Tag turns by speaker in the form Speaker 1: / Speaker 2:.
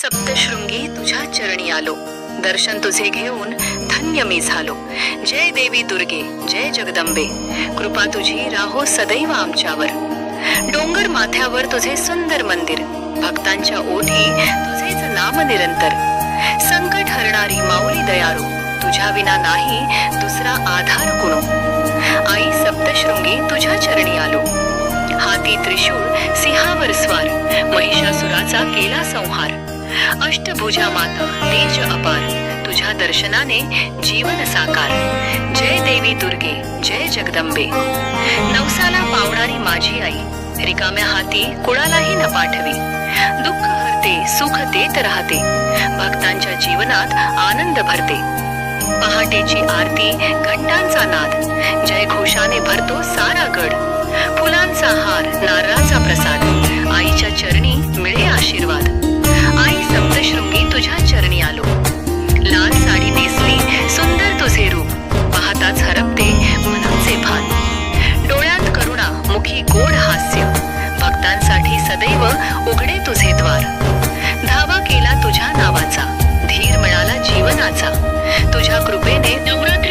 Speaker 1: सप्तशृंगी तुझ्या चरणी आलो, दर्शन तुझे घेऊन धन्य मी झालो. जय देवी दुर्गे, जय जगदंबे, कृपा तुझी राहो सदैव आमच्यावर. डोंगर माथ्यावर तुझे सुंदर मंदिर, भक्तांच्या ओठी तुझेच नाम निरंतर. संकट हरणारी माऊली दयाळू, तुझ्या विना नाही दुसरा आधार कुणो. आई सप्तशृंगी तुझ्या चरणी आलो, हाती त्रिशूळ सिंहावर स्वार, महिषासुराचा केला संहार. अष्टभुजा माता तेज अपार, तुझ्या दर्शनाने जीवन साकार. जय देवी दुर्गे, जय जगदंबे, नवसाला पावणारी माझी आई, रिकाम्या हाती कुणालाही न पाठवी. दुःख हरते सुख देत राहते, भक्तांच्या जीवनात आनंद भरते. पहाटेची आरती घंटांचा नाद, जय घोषाने भरतो सारा गड. फुलांचा हार नारळाचा प्रसाद, आईच्या चरणी मिळे आशीर्वाद. आई सप्तशृंगी तुझ्या चरणी आलो, लाल साडी नेसली सुंदर तुझे रूप, पाहताच हरपते मनाचे भान. डोळ्यात करुणा मुखी गोड हास्य, भक्तांसाठी सदैव उघडे तुझे द्वार. धावा केला तुझ्या नावाचा, धीर मिळाला जीवनाचा, तुझ्या कृपेने नवरात्र